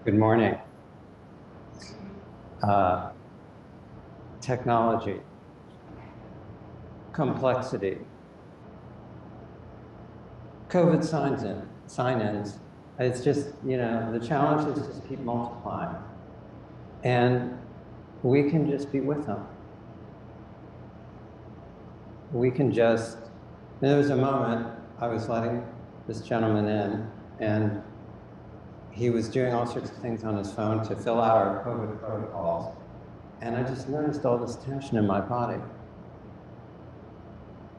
Good morning. Technology, complexity, COVID sign-ins. It's just, the challenges just keep multiplying. And we can just be with them. We can just, there was a moment I was letting this gentleman in, and he was doing all sorts of things on his phone to fill out our COVID protocols. And I just noticed all this tension in my body.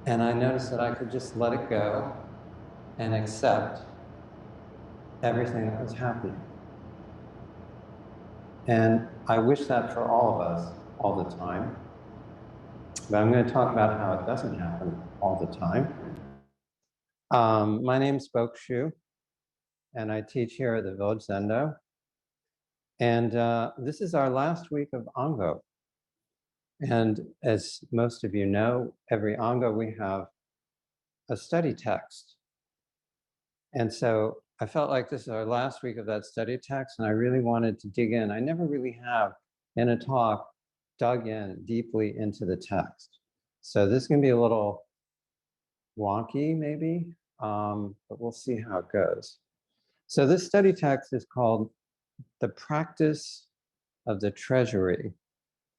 And I noticed that I could just let it go and accept everything that was happening. And I wish that for all of us all the time. But I'm going to talk about how it doesn't happen all the time. My name's Bokushu, and I teach here at the Village Zendo. And this is our last week of Ango. And as most of you know, every Ango we have a study text. And so I felt like this is our last week of that study text, and I really wanted to dig in. I never really have, in a talk, dug in deeply into the text. So this is going to be a little wonky, maybe, but we'll see how it goes. So this study text is called The Practice of the Treasury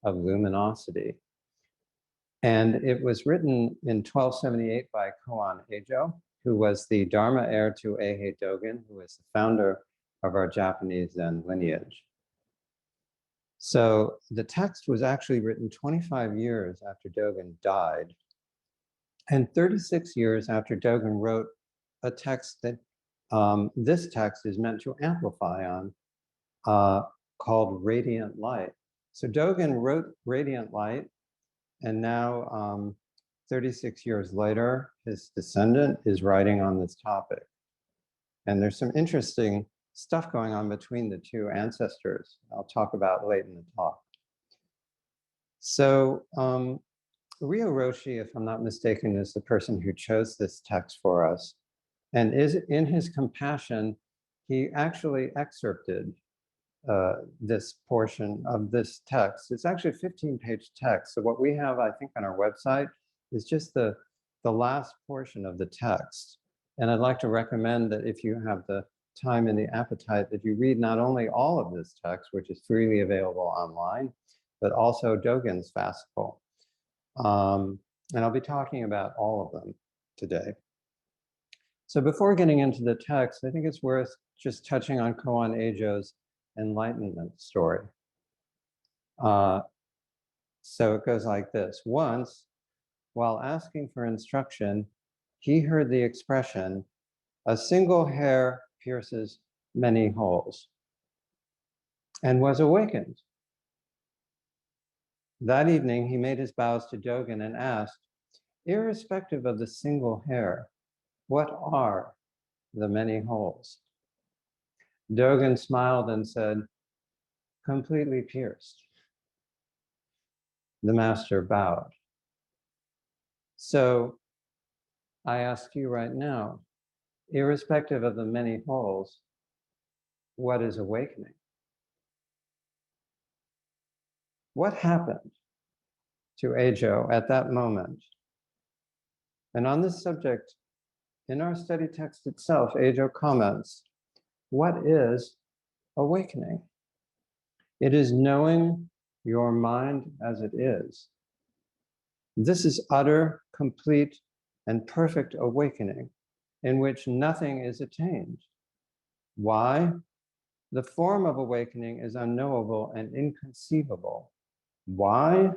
of Luminosity. And it was written in 1278 by Koan Eijo, who was the Dharma heir to Eihei Dogen, who was the founder of our Japanese Zen lineage. So the text was actually written 25 years after Dogen died, and 36 years after Dogen wrote a text that this text is meant to amplify on, called Radiant Light. So Dogen wrote Radiant Light, and now 36 years later, his descendant is writing on this topic. And there's some interesting stuff going on between the two ancestors I'll talk about late in the talk. So Ryo Roshi, if I'm not mistaken, is the person who chose this text for us. And in his compassion, he actually excerpted this portion of this text. It's actually a 15-page text. So what we have, I think, on our website is just the last portion of the text. And I'd like to recommend that if you have the time and the appetite, that you read not only all of this text, which is freely available online, but also Dogen's fascicle. And I'll be talking about all of them today. So before getting into the text, I think it's worth just touching on Koan Eijo's enlightenment story. So it goes like this. Once, while asking for instruction, he heard the expression, "A single hair pierces many holes," and was awakened. That evening, he made his bows to Dogen and asked, irrespective of the single hair, what are the many holes? Dogen smiled and said, completely pierced. The master bowed. So I ask you right now, irrespective of the many holes, what is awakening? What happened to Eijo at that moment? And on this subject, in our study text itself, Eijo comments, what is awakening? It is knowing your mind as it is. This is utter, complete, and perfect awakening in which nothing is attained. Why? The form of awakening is unknowable and inconceivable. Why?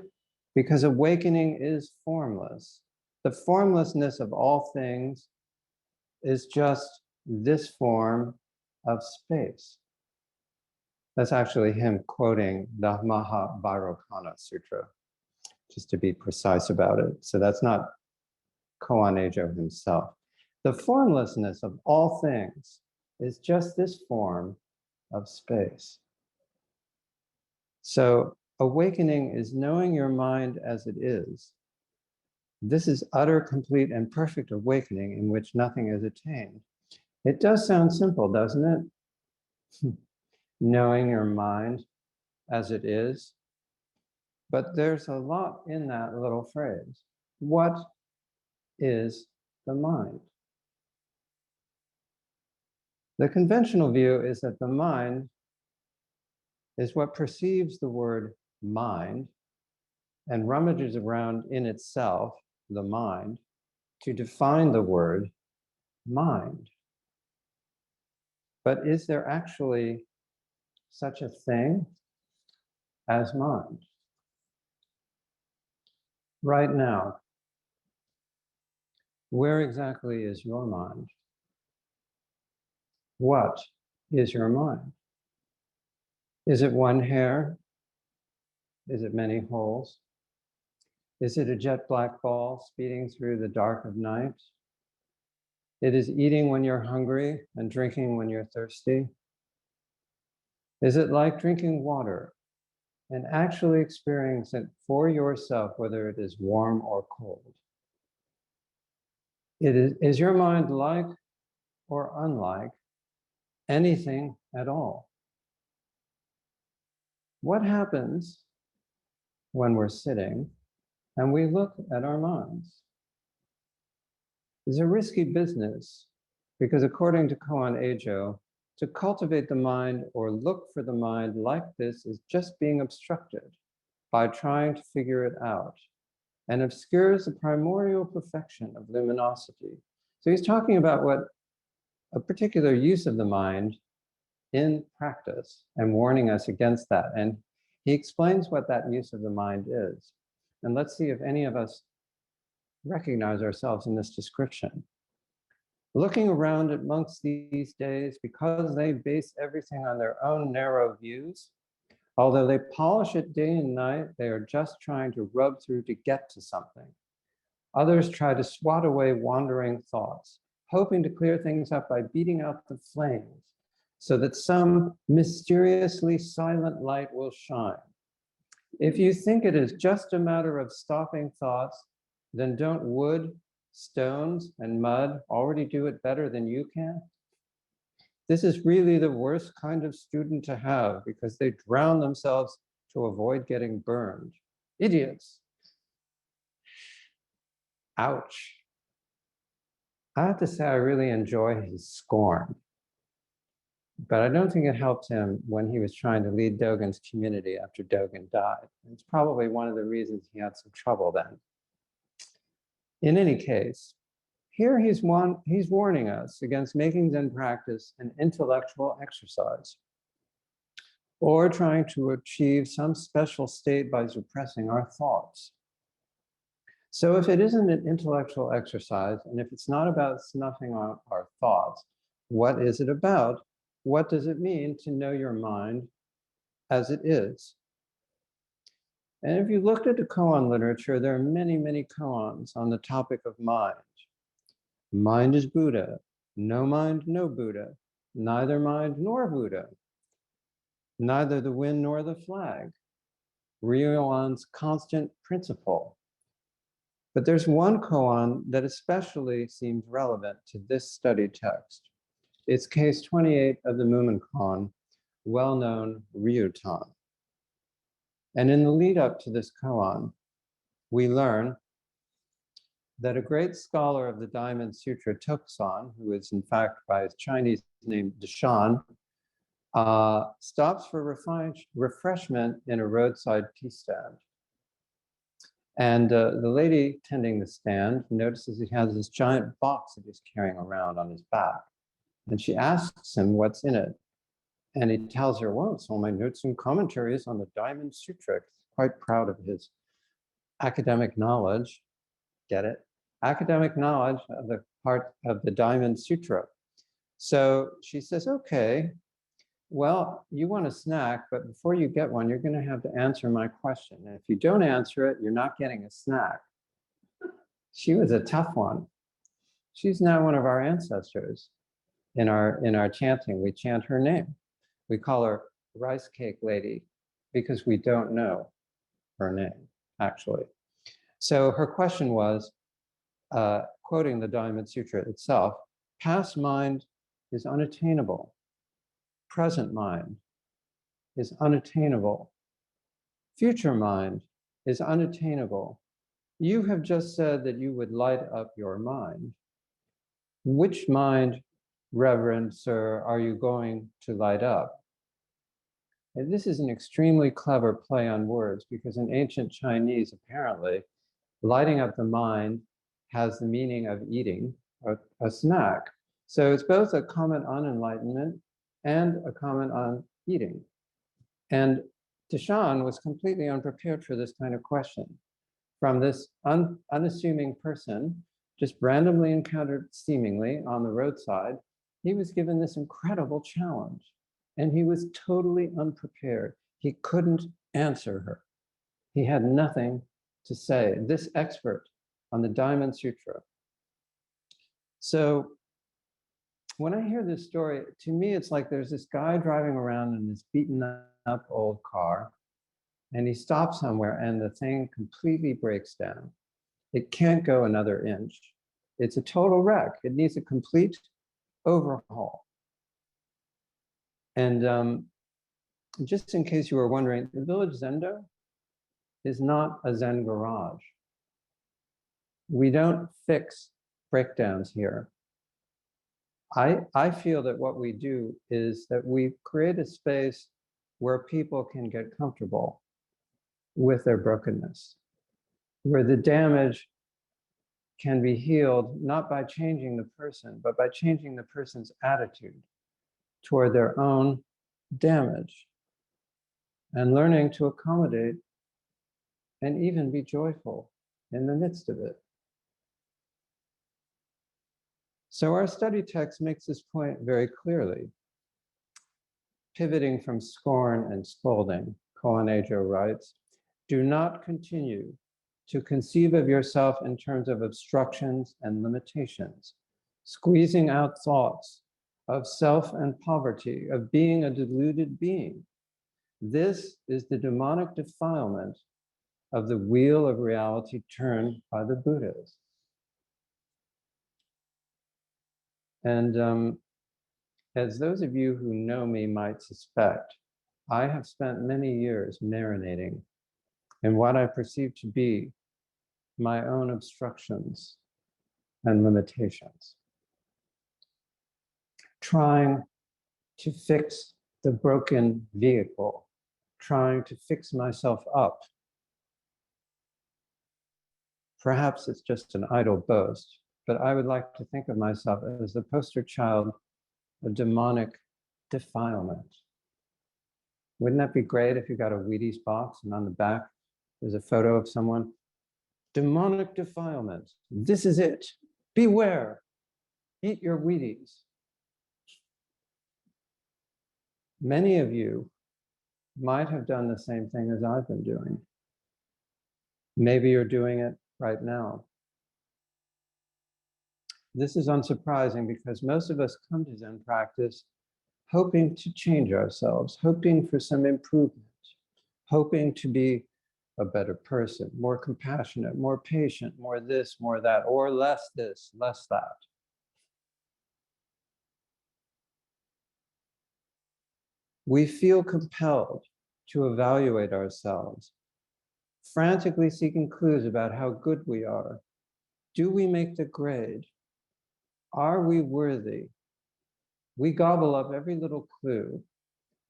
Because awakening is formless. The formlessness of all things is just this form of space. That's actually him quoting the Mahabharata Sutra, just to be precise about it. So that's not Koan Eijo himself. The formlessness of all things is just this form of space. So awakening is knowing your mind as it is. This is utter, complete, and perfect awakening in which nothing is attained. It does sound simple, doesn't it? knowing your mind as it is. But there's a lot in that little phrase. What is the mind? The conventional view is that the mind is what perceives the word mind and rummages around in itself, the mind, to define the word mind. But is there actually such a thing as mind? Right now, where exactly is your mind? What is your mind? Is it one hair? Is it many holes? Is it a jet black ball speeding through the dark of night? It is eating when you're hungry and drinking when you're thirsty. Is it like drinking water and actually experience it for yourself, whether it is warm or cold? Is your mind like or unlike anything at all? What happens when we're sitting and we look at our minds? It's a risky business because according to Koan Ajo, to cultivate the mind or look for the mind like this is just being obstructed by trying to figure it out and obscures the primordial perfection of luminosity. So he's talking about what a particular use of the mind in practice and warning us against that. And he explains what that use of the mind is. And let's see if any of us recognize ourselves in this description. Looking around at monks these days, because they base everything on their own narrow views, although they polish it day and night, they are just trying to rub through to get to something. Others try to swat away wandering thoughts, hoping to clear things up by beating out the flames so that some mysteriously silent light will shine. If you think it is just a matter of stopping thoughts, then don't wood, stones, and mud already do it better than you can? This is really the worst kind of student to have because they drown themselves to avoid getting burned. Idiots. Ouch. I have to say, I really enjoy his scorn, but I don't think it helped him when he was trying to lead Dogen's community after Dogen died. It's probably one of the reasons he had some trouble then. In any case, here he's warning us against making Zen practice an intellectual exercise or trying to achieve some special state by suppressing our thoughts. So if it isn't an intellectual exercise, and if it's not about snuffing out our thoughts, what is it about? What does it mean to know your mind as it is? And if you looked at the koan literature, there are many, many koans on the topic of mind. Mind is Buddha. No mind, no Buddha. Neither mind nor Buddha. Neither the wind nor the flag. Ryoan's constant principle. But there's one koan that especially seems relevant to this study text. It's case 28 of the Mumonkan, well-known Ryutan. And in the lead up to this koan, we learn that a great scholar of the Diamond Sutra, Tokusan, who is in fact by his Chinese name Deshan, stops for refreshment in a roadside tea stand. And the lady tending the stand notices he has this giant box that he's carrying around on his back. And she asks him what's in it. And he tells her, well, it's all my notes and commentaries on the Diamond Sutra. He's quite proud of his academic knowledge. Get it? Academic knowledge of the part of the Diamond Sutra. So she says, okay, well, you want a snack, but before you get one, you're going to have to answer my question. And if you don't answer it, you're not getting a snack. She was a tough one. She's now one of our ancestors in our chanting. We chant her name. We call her Rice Cake Lady because we don't know her name, actually. So her question was, quoting the Diamond Sutra itself, past mind is unattainable. Present mind is unattainable. Future mind is unattainable. You have just said that you would light up your mind. Which mind, Reverend Sir, are you going to light up? And this is an extremely clever play on words, because in ancient Chinese, apparently, lighting up the mind has the meaning of eating a snack. So it's both a comment on enlightenment and a comment on eating. And Deshan was completely unprepared for this kind of question from this unassuming person, just randomly encountered seemingly on the roadside. He was given this incredible challenge, and he was totally unprepared. He couldn't answer her. He had nothing to say, this expert on the Diamond Sutra. So when I hear this story, to me, it's like there's this guy driving around in this beaten up old car, and he stops somewhere and the thing completely breaks down. It can't go another inch. It's a total wreck. It needs a complete overhaul. And just in case you were wondering, the Village Zendo is not a Zen garage. We don't fix breakdowns here. I feel that what we do is that we create a space where people can get comfortable with their brokenness, where the damage can be healed not by changing the person, but by changing the person's attitude toward their own damage and learning to accommodate and even be joyful in the midst of it. So our study text makes this point very clearly. Pivoting from scorn and scolding, Koan Ejo writes, do not continue to conceive of yourself in terms of obstructions and limitations, squeezing out thoughts of self and poverty, of being a deluded being. This is the demonic defilement of the wheel of reality turned by the Buddhas. And as those of you who know me might suspect, I have spent many years marinating in what I perceive to be my own obstructions and limitations, trying to fix the broken vehicle, trying to fix myself up. Perhaps it's just an idle boast, but I would like to think of myself as the poster child of demonic defilement. Wouldn't that be great if you got a Wheaties box and on the back there's a photo of someone? Demonic defilement. This is it. Beware. Eat your Wheaties. Many of you might have done the same thing as I've been doing. Maybe you're doing it right now. This is unsurprising because most of us come to Zen practice hoping to change ourselves, hoping for some improvement, hoping to be a better person, more compassionate, more patient, more this, more that, or less this, less that. We feel compelled to evaluate ourselves, frantically seeking clues about how good we are. Do we make the grade? Are we worthy? We gobble up every little clue,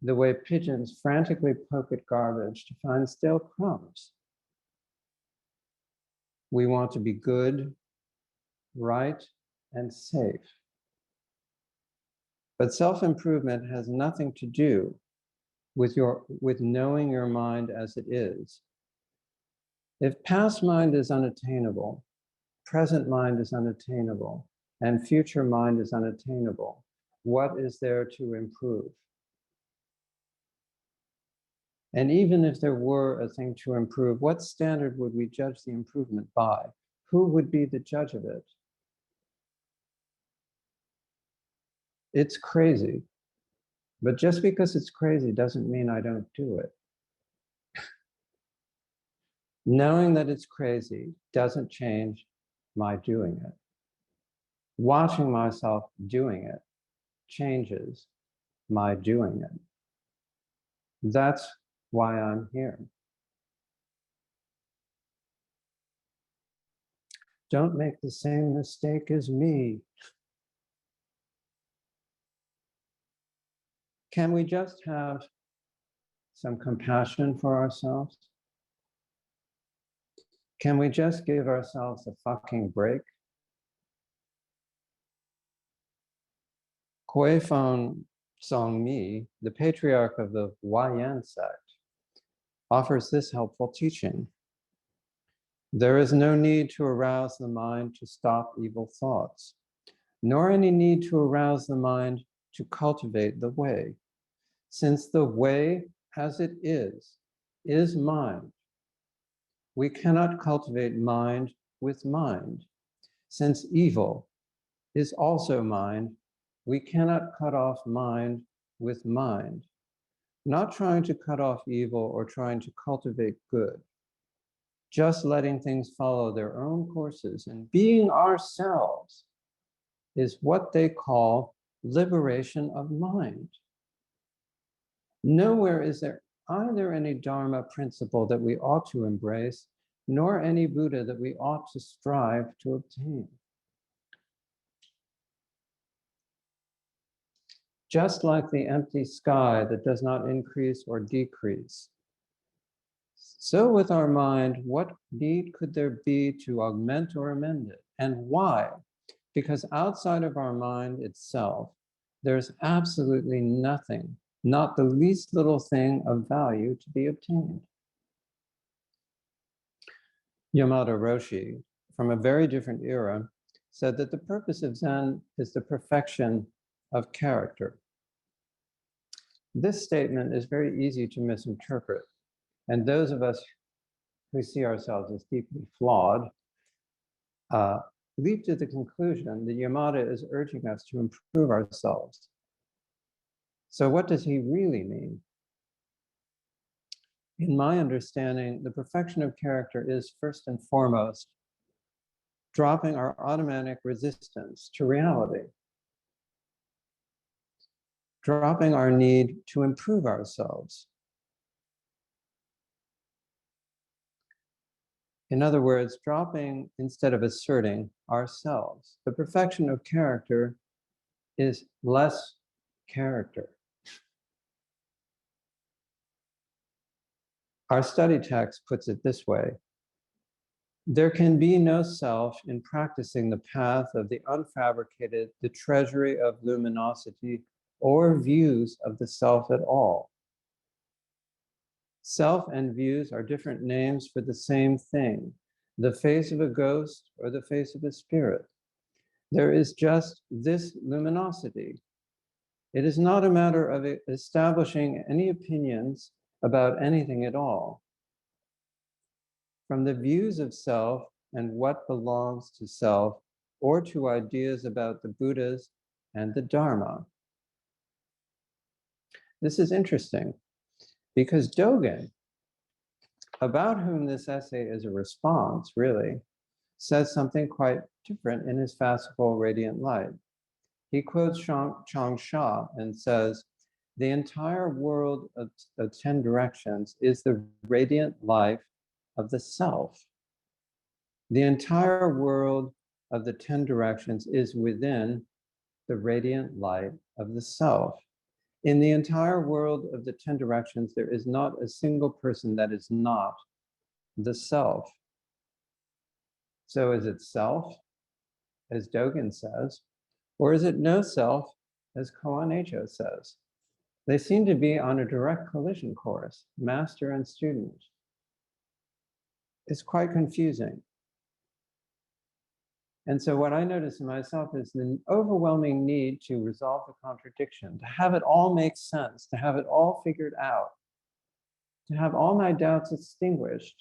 the way pigeons frantically poke at garbage to find stale crumbs. We want to be good, right, and safe. But self-improvement has nothing to do with knowing your mind as it is. If past mind is unattainable, present mind is unattainable, and future mind is unattainable, what is there to improve? And even if there were a thing to improve, what standard would we judge the improvement by? Who would be the judge of it? It's crazy. But just because it's crazy doesn't mean I don't do it. Knowing that it's crazy doesn't change my doing it. Watching myself doing it changes my doing it. That's why I'm here. Don't make the same mistake as me. Can we just have some compassion for ourselves? Can we just give ourselves a fucking break? Kuei-feng Song-mi, the patriarch of the Huayan sect, offers this helpful teaching. There is no need to arouse the mind to stop evil thoughts, nor any need to arouse the mind to cultivate the way, since the way as it is mind. We cannot cultivate mind with mind. Since evil is also mind, we cannot cut off mind with mind. Not trying to cut off evil or trying to cultivate good, just letting things follow their own courses and being ourselves is what they call liberation of mind. Nowhere is there either any Dharma principle that we ought to embrace, nor any Buddha that we ought to strive to obtain. Just like the empty sky that does not increase or decrease, so with our mind, what need could there be to augment or amend it? And why? Because outside of our mind itself, there's absolutely nothing, not the least little thing of value to be obtained. Yamada Roshi, from a very different era, said that the purpose of Zen is the perfection of character. This statement is very easy to misinterpret, and those of us who see ourselves as deeply flawed leap to the conclusion that Yamada is urging us to improve ourselves. So what does he really mean? In my understanding, the perfection of character is first and foremost dropping our automatic resistance to reality, dropping our need to improve ourselves. In other words, dropping instead of asserting ourselves. The perfection of character is less character. Our study text puts it this way: there can be no self in practicing the path of the unfabricated, the treasury of luminosity, or views of the self at all. Self and views are different names for the same thing, the face of a ghost or the face of a spirit. There is just this luminosity. It is not a matter of establishing any opinions about anything at all. From the views of self and what belongs to self, or to ideas about the Buddhas and the Dharma. This is interesting because Dogen, about whom this essay is a response, really, says something quite different in his fascicule Radiant Light. He quotes Changsha and says, the entire world of 10 directions is the radiant life of the self. The entire world of the 10 directions is within the radiant light of the self. In the entire world of the 10 directions, there is not a single person that is not the self. So is it self, as Dogen says, or is it no self, as Koan Echo says? They seem to be on a direct collision course, master and student. It's quite confusing. And so what I notice in myself is the overwhelming need to resolve the contradiction, to have it all make sense, to have it all figured out, to have all my doubts extinguished,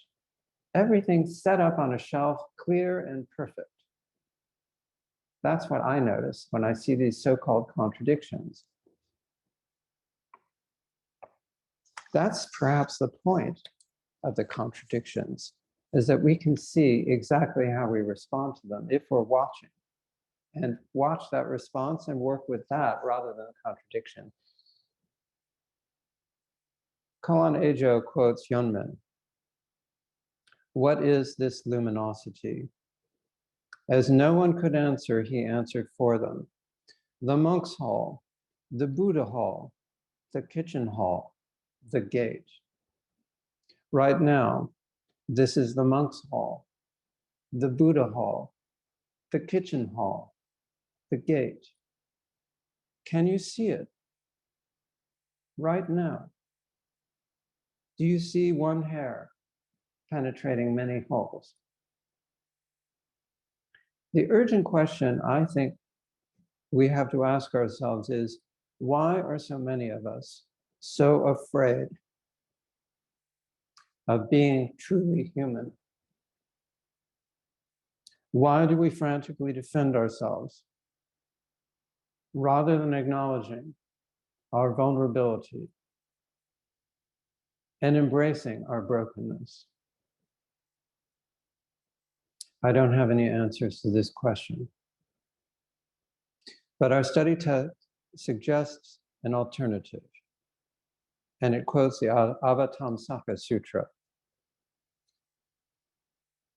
everything set up on a shelf, clear and perfect. That's what I notice when I see these so-called contradictions. That's perhaps the point of the contradictions, is that we can see exactly how we respond to them if we're watching, and watch that response and work with that rather than the contradiction. Koan Ejo quotes Yunmen. What is this luminosity? As no one could answer, he answered for them. The monk's hall, the Buddha hall, the kitchen hall, the gate. Right now, this is the monk's hall, the Buddha hall, the kitchen hall, the gate. Can you see it? Right now. Do you see one hair penetrating many holes? The urgent question I think we have to ask ourselves is, why are so many of us so afraid of being truly human? Why do we frantically defend ourselves rather than acknowledging our vulnerability and embracing our brokenness? I don't have any answers to this question. But our study text suggests an alternative. And it quotes the Avatamsaka Sutra.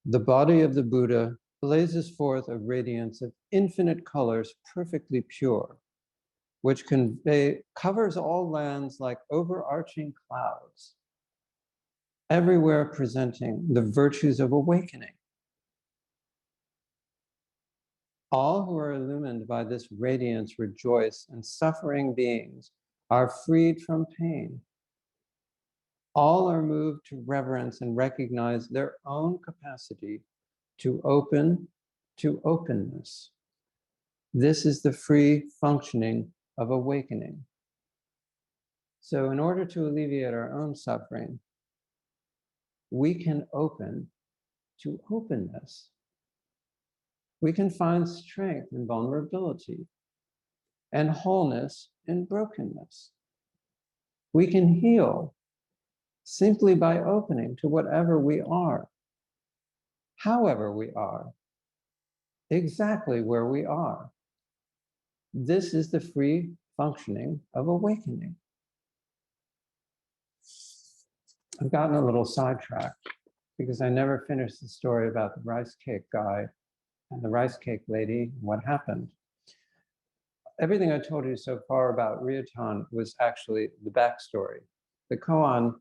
The body of the Buddha blazes forth a radiance of infinite colors, perfectly pure, which covers all lands like overarching clouds, everywhere presenting the virtues of awakening. All who are illumined by this radiance rejoice, and suffering beings are freed from pain. All are moved to reverence and recognize their own capacity to open to openness. This is the free functioning of awakening. So in order to alleviate our own suffering, we can open to openness. We can find strength in vulnerability and wholeness in brokenness. We can heal simply by opening to whatever we are, however we are, exactly where we are. This is the free functioning of awakening. I've gotten a little sidetracked because I never finished the story about the rice cake guy and the rice cake lady, and what happened. Everything I told you so far about Ryotan was actually the backstory. The koan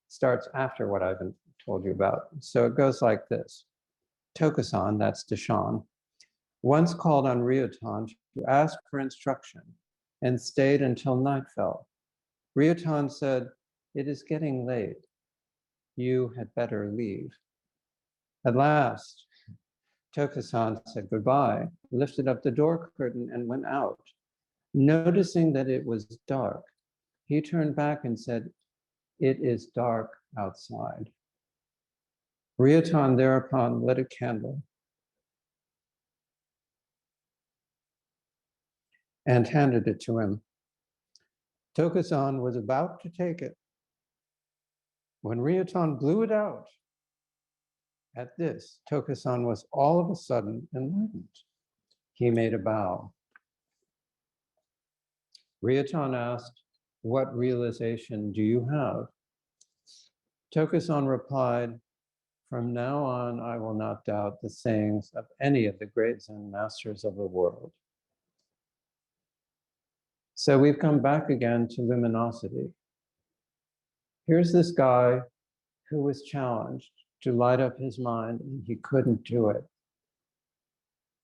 starts after what I've told you about. So it goes like this. Tokusan, that's Deshan, once called on Ryotan to ask for instruction and stayed until night fell. Ryotan said, "It is getting late. You had better leave." At last, Tokusan said goodbye, lifted up the door curtain and went out. Noticing that it was dark, he turned back and said, "It is dark outside." Ryotan thereupon lit a candle and handed it to him. Tokusan was about to take it when Ryotan blew it out. At this, Tokusan was all of a sudden enlightened. He made a bow. Ryotan asked, "What realization do you have?" Tokusan replied, "From now on, I will not doubt the sayings of any of the great Zen masters of the world." So we've come back again to luminosity. Here's this guy who was challenged to light up his mind, and he couldn't do it.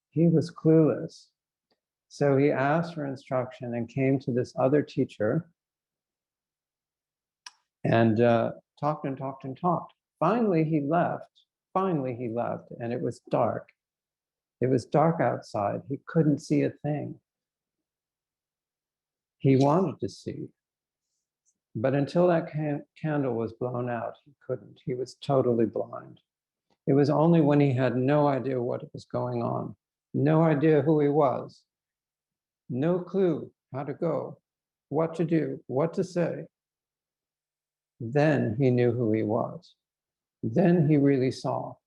He was clueless. So he asked for instruction and came to this other teacher and talked and talked and talked. Finally, he left. And it was dark. It was dark outside. He couldn't see a thing. He wanted to see, but until that candle was blown out, he couldn't. He was totally blind. It was only when he had no idea what was going on, no idea who he was, no clue how to go, what to do, what to say, then he knew who he was. Then he really saw.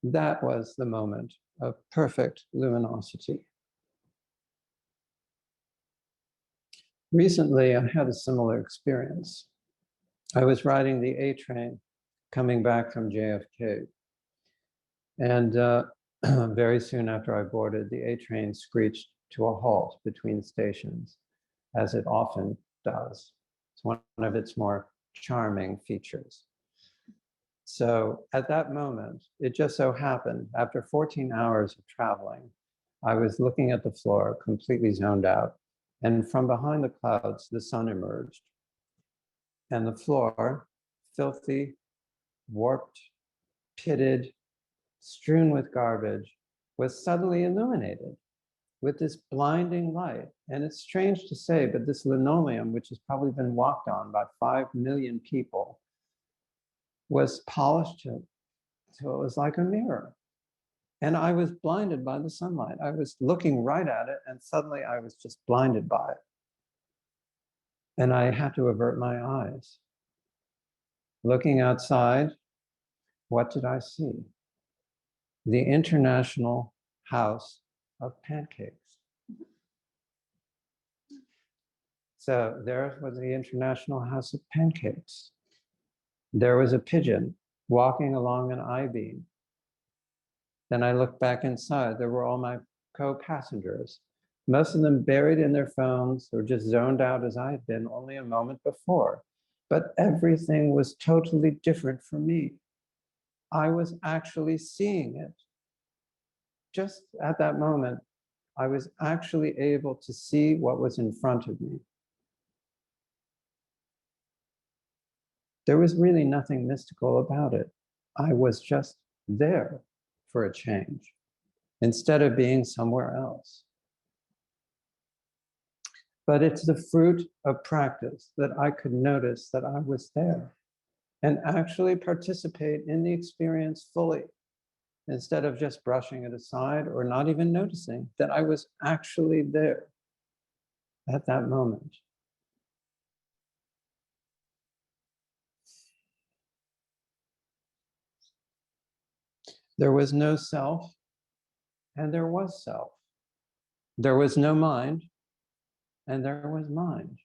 That was the moment of perfect luminosity. Recently, I had a similar experience. I was riding the A train coming back from JFK. And very soon after I boarded, the A train screeched to a halt between stations, as it often does. It's one of its more charming features. So at that moment, it just so happened, after 14 hours of traveling, I was looking at the floor, completely zoned out. And from behind the clouds, the sun emerged. And the floor, filthy, warped, pitted, strewn with garbage, was suddenly illuminated with this blinding light. And it's strange to say, but this linoleum, which has probably been walked on by 5 million people, was polished so it was like a mirror. And I was blinded by the sunlight. I was looking right at it, and suddenly I was just blinded by it. And I had to avert my eyes. Looking outside, what did I see? The International House of Pancakes. So there was the International House of Pancakes. There was a pigeon walking along an I-beam. Then I looked back inside. There were all my co-passengers, most of them buried in their phones or just zoned out as I had been only a moment before. But everything was totally different for me. I was actually seeing it. Just at that moment, I was actually able to see what was in front of me. There was really nothing mystical about it. I was just there for a change, instead of being somewhere else. But it's the fruit of practice that I could notice that I was there and actually participate in the experience fully, instead of just brushing it aside or not even noticing that I was actually there at that moment. There was no self, and there was self. There was no mind, and there was mind.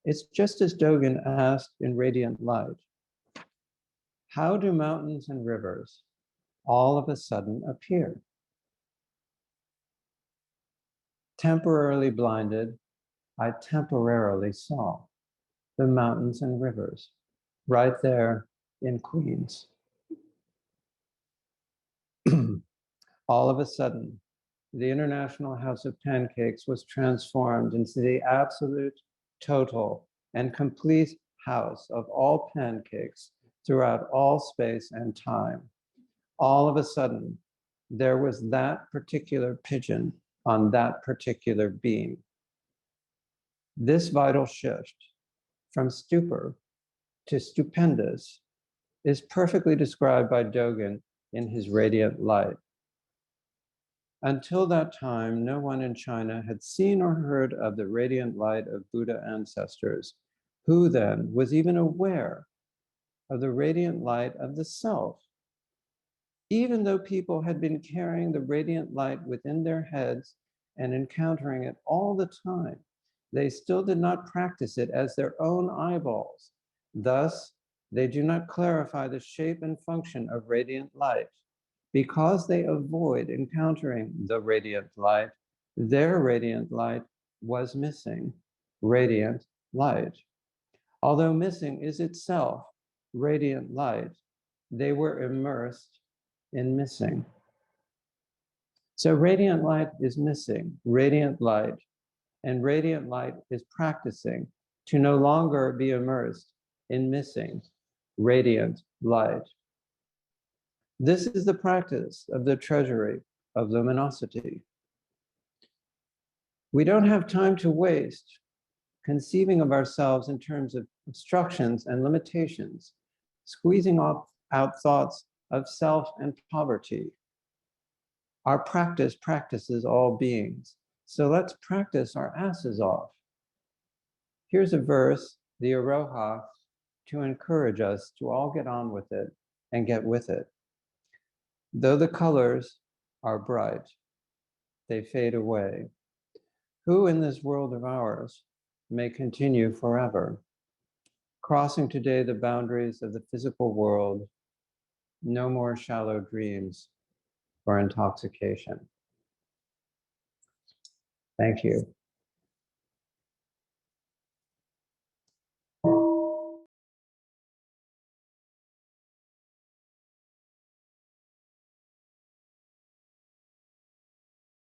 It's just as Dogen asked in Radiant Light, how do mountains and rivers all of a sudden appear? Temporarily blinded, I temporarily saw the mountains and rivers right there in Queens. All of a sudden, the International House of Pancakes was transformed into the absolute, total, and complete house of all pancakes throughout all space and time. All of a sudden, there was that particular pigeon on that particular beam. This vital shift from stupor to stupendous is perfectly described by Dogen in his Radiant Light. Until that time, no one in China had seen or heard of the radiant light of Buddha ancestors. Who then was even aware of the radiant light of the self? Even though people had been carrying the radiant light within their heads and encountering it all the time, they still did not practice it as their own eyeballs. Thus, they do not clarify the shape and function of radiant light. Because they avoid encountering the radiant light, their radiant light was missing. Radiant light. Although missing is itself radiant light, they were immersed in missing. So radiant light is missing, radiant light, and radiant light is practicing to no longer be immersed in missing, radiant light. This is the practice of the treasury of luminosity. We don't have time to waste conceiving of ourselves in terms of obstructions and limitations, squeezing out thoughts of self and poverty. Our practice practices all beings. So let's practice our asses off. Here's a verse, the Aroha, to encourage us to all get on with it and get with it. Though the colors are bright, they fade away. Who in this world of ours may continue forever. Crossing today the boundaries of the physical world, no more shallow dreams or intoxication. Thank you.